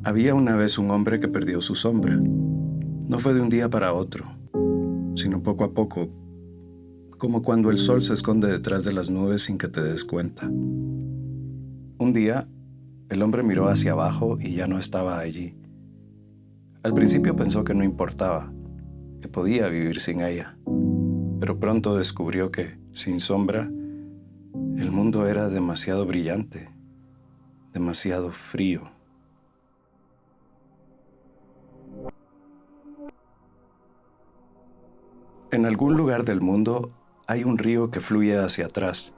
Había una vez un hombre que perdió su sombra. No fue de un día para otro, sino poco a poco, como cuando el sol se esconde detrás de las nubes sin que te des cuenta. Un día, el hombre miró hacia abajo y ya no estaba allí. Al principio pensó que no importaba, que podía vivir sin ella, pero pronto descubrió que, sin sombra, el mundo era demasiado brillante, demasiado frío. En algún lugar del mundo hay un río que fluye hacia atrás.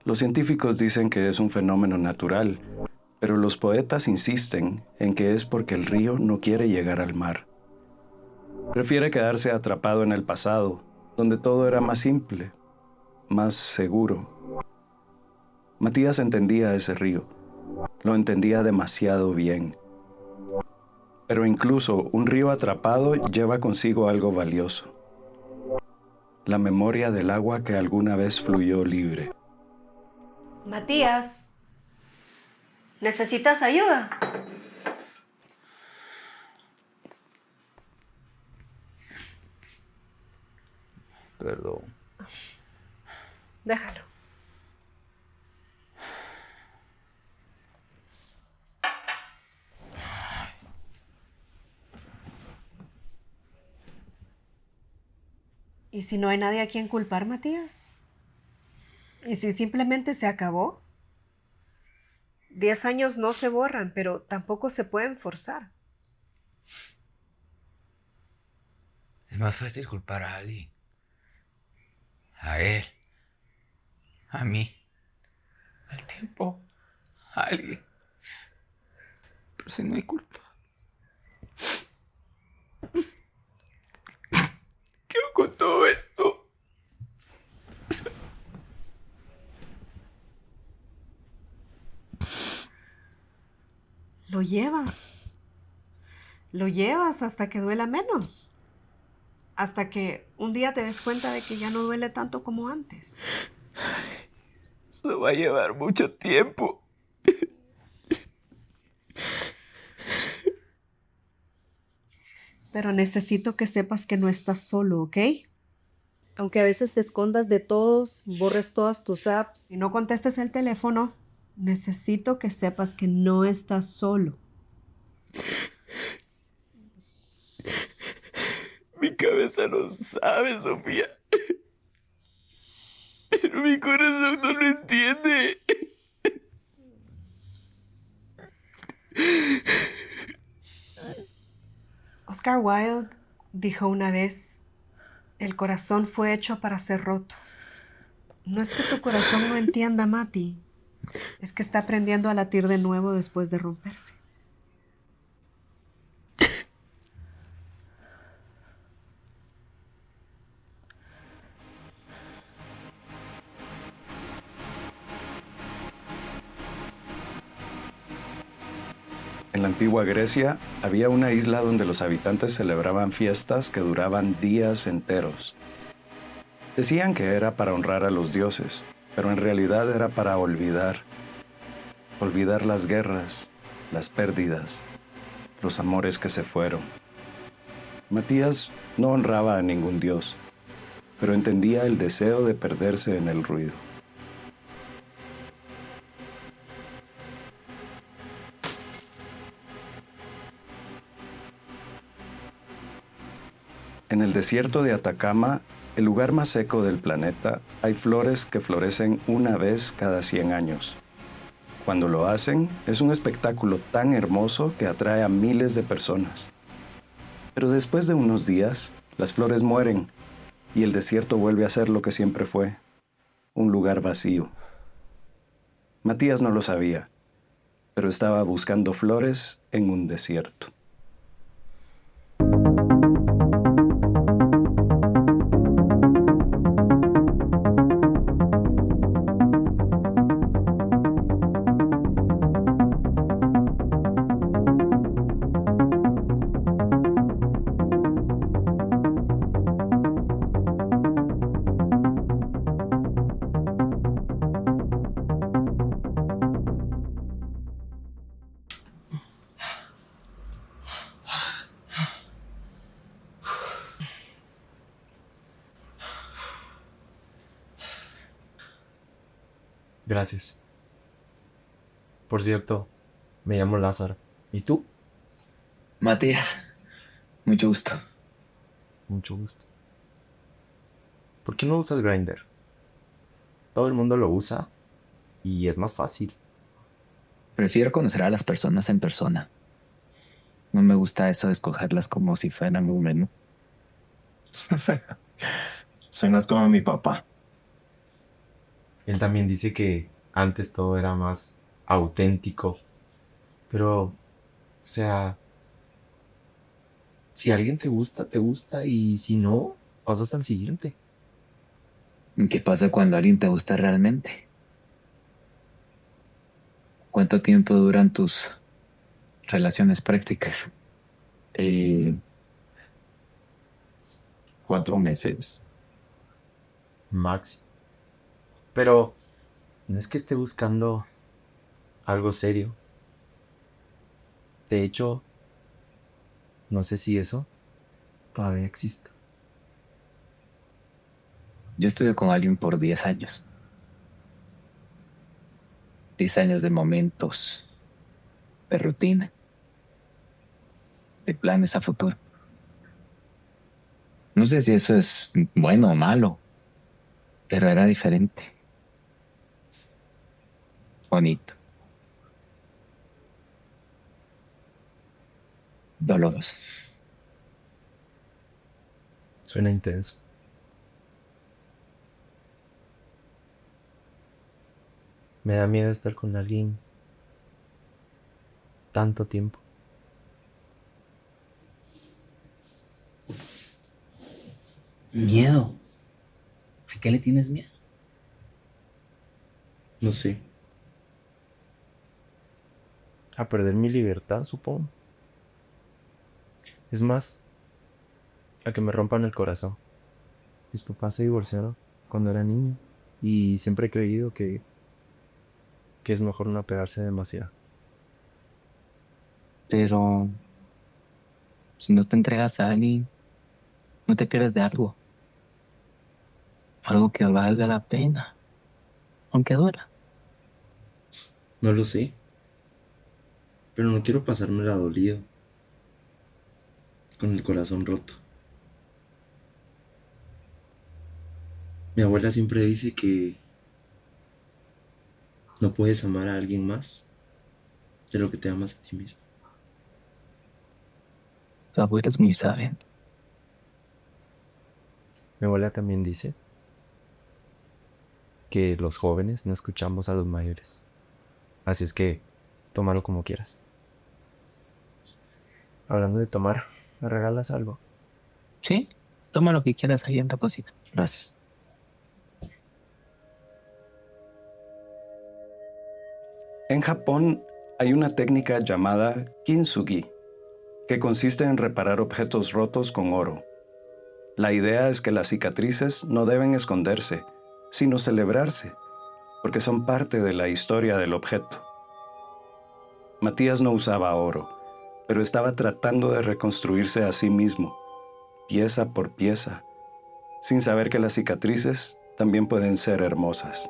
Los científicos dicen que es un fenómeno natural, pero los poetas insisten en que es porque el río no quiere llegar al mar. Prefiere quedarse atrapado en el pasado, donde todo era más simple, más seguro. Matías entendía ese río, lo entendía demasiado bien. Pero incluso un río atrapado lleva consigo algo valioso: la memoria del agua que alguna vez fluyó libre. Matías, ¿necesitas ayuda? Perdón. Déjalo. ¿Y si no hay nadie a quien culpar, Matías? ¿Y si simplemente se acabó? 10 años no se borran, pero tampoco se pueden forzar. Es más fácil culpar a alguien. A él. A mí. Al tiempo. A alguien. Pero si no hay culpa. ¿Qué hago con todo esto? Lo llevas. Lo llevas hasta que duela menos. Hasta que un día te des cuenta de que ya no duele tanto como antes. Eso va a llevar mucho tiempo. Pero necesito que sepas que no estás solo, ¿ok? Aunque a veces te escondas de todos, borres todas tus apps y no contestes el teléfono, necesito que sepas que no estás solo. Mi cabeza lo sabe, Sofía. Pero mi corazón no lo entiende. Oscar Wilde dijo una vez: el corazón fue hecho para ser roto. No es que tu corazón no entienda, Mati. Es que está aprendiendo a latir de nuevo después de romperse. En la antigua Grecia había una isla donde los habitantes celebraban fiestas que duraban días enteros. Decían que era para honrar a los dioses, pero en realidad era para olvidar las guerras, las pérdidas, los amores que se fueron. Matías no honraba a ningún dios, pero entendía el deseo de perderse en el ruido. En el desierto de Atacama, el lugar más seco del planeta, hay flores que florecen una vez cada 100 años. Cuando lo hacen, es un espectáculo tan hermoso que atrae a miles de personas. Pero después de unos días, las flores mueren y el desierto vuelve a ser lo que siempre fue: un lugar vacío. Matías no lo sabía, pero estaba buscando flores en un desierto. Gracias. Por cierto, me llamo Lázaro. ¿Y tú? Matías, mucho gusto. Mucho gusto. ¿Por qué no usas Grindr? Todo el mundo lo usa y es más fácil. Prefiero conocer a las personas en persona. No me gusta eso de escogerlas como si fueran un menú. Suenas como mi papá. Él también dice que antes todo era más auténtico. Pero, o sea, si alguien te gusta, te gusta. Y si no, pasas al siguiente. ¿Qué pasa cuando alguien te gusta realmente? ¿Cuánto tiempo duran tus relaciones prácticas? Eh, 4 meses. Máximo. Pero no es que esté buscando algo serio. De hecho, no sé si eso todavía existe. Yo estuve con alguien por 10 años. 10 años de momentos, de rutina, de planes a futuro. No sé si eso es bueno o malo, pero era diferente. Bonito. Doloroso. Suena intenso. Me da miedo estar con alguien tanto tiempo. Miedo. ¿A qué le tienes miedo? No sé. A perder mi libertad, supongo. Es más, a que me rompan el corazón. Mis papás se divorciaron cuando era niño y siempre he creído que es mejor no apegarse demasiado. Pero si no te entregas a alguien, no te pierdes de algo. Algo que valga la pena, aunque duela. No lo sé, pero no quiero pasármela dolido, con el corazón roto. Mi abuela siempre dice que no puedes amar a alguien más de lo que te amas a ti mismo. Tu abuela es muy sabia. Mi abuela también dice que los jóvenes no escuchamos a los mayores. Así es que tómalo como quieras. Hablando de tomar, ¿me regalas algo? Sí, toma lo que quieras ahí en la cocina. Gracias. En Japón hay una técnica llamada kintsugi, que consiste en reparar objetos rotos con oro. La idea es que las cicatrices no deben esconderse, sino celebrarse, porque son parte de la historia del objeto. Matías no usaba oro, pero estaba tratando de reconstruirse a sí mismo, pieza por pieza, sin saber que las cicatrices también pueden ser hermosas.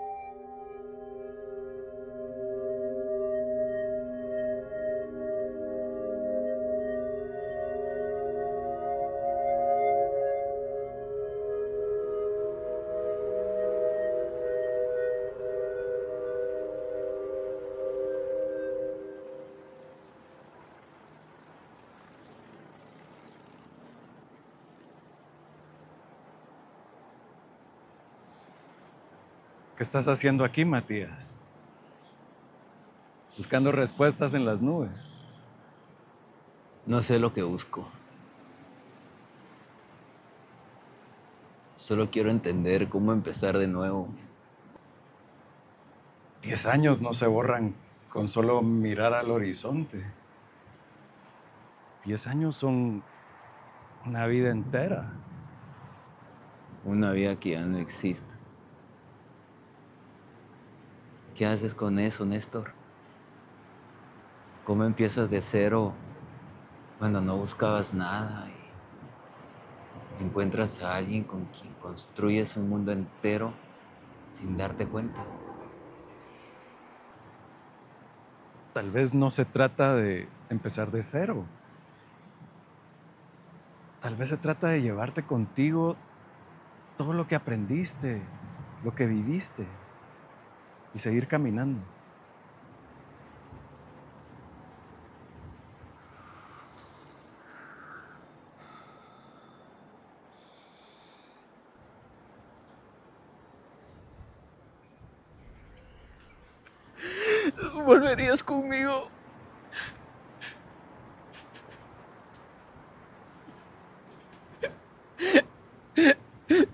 ¿Qué estás haciendo aquí, Matías? Buscando respuestas en las nubes. No sé lo que busco. Solo quiero entender cómo empezar de nuevo. 10 años no se borran con solo mirar al horizonte. 10 años son una vida entera. Una vida que ya no existe. ¿Qué haces con eso, Néstor? ¿Cómo empiezas de cero cuando no buscabas nada y encuentras a alguien con quien construyes un mundo entero sin darte cuenta? Tal vez no se trata de empezar de cero. Tal vez se trata de llevarte contigo todo lo que aprendiste, lo que viviste y seguir caminando. ¿Volverías conmigo?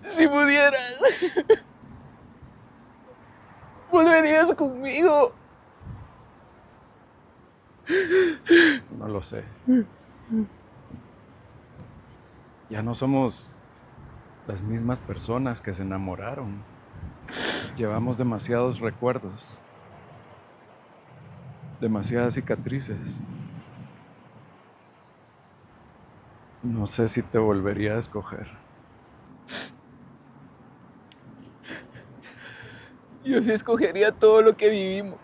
Si pudieras, ¿volverías conmigo? No lo sé. Ya no somos las mismas personas que se enamoraron. Llevamos demasiados recuerdos, demasiadas cicatrices. No sé si te volvería a escoger. Yo sí escogería todo lo que vivimos.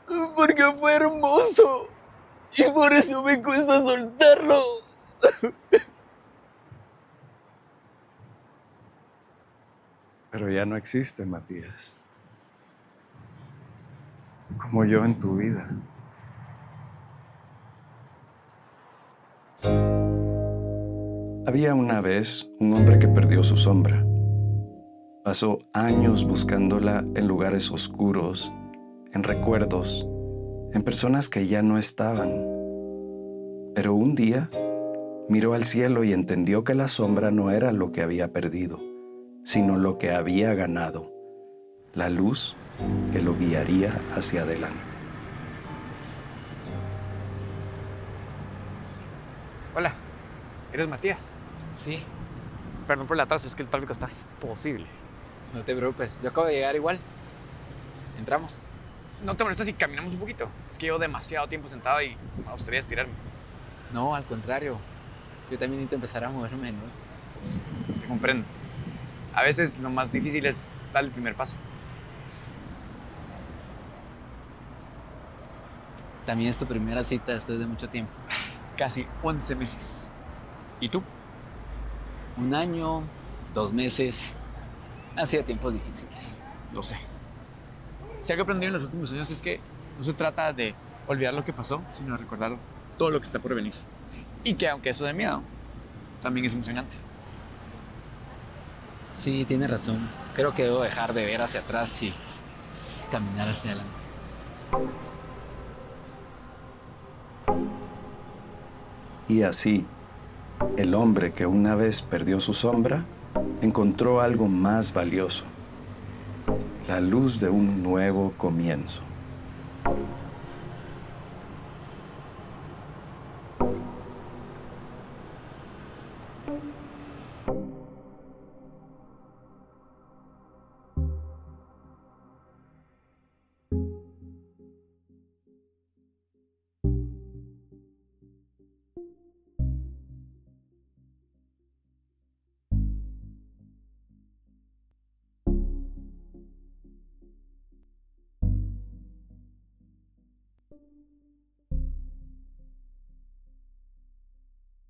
Porque fue hermoso. Y por eso me cuesta soltarlo. Pero ya no existe, Matías. Como yo en tu vida. Había una vez un hombre que perdió su sombra. Pasó años buscándola en lugares oscuros, en recuerdos, en personas que ya no estaban. Pero un día miró al cielo y entendió que la sombra no era lo que había perdido, sino lo que había ganado, la luz que lo guiaría hacia adelante. Hola, ¿eres Matías? Sí, Perdón por el atraso, es que el tráfico está imposible. no te preocupes. Yo acabo de llegar igual. Entramos. No te molestas si caminamos un poquito. Es que llevo demasiado tiempo sentado y me gustaría estirarme. No, al contrario. Yo también necesito empezar a moverme, ¿no? Te comprendo. A veces lo más difícil es dar el primer paso. También es tu primera cita después de mucho tiempo. Casi 11 meses. ¿Y tú? 1 año, 2 meses. Han sido tiempos difíciles. Lo sé. Si algo aprendí en los últimos años es que no se trata de olvidar lo que pasó, sino de recordar todo lo que está por venir. Y que aunque eso dé miedo, también es emocionante. Sí, tienes razón. Creo que debo dejar de ver hacia atrás y caminar hacia adelante. Y así, el hombre que una vez perdió su sombra, encontró algo más valioso, la luz de un nuevo comienzo.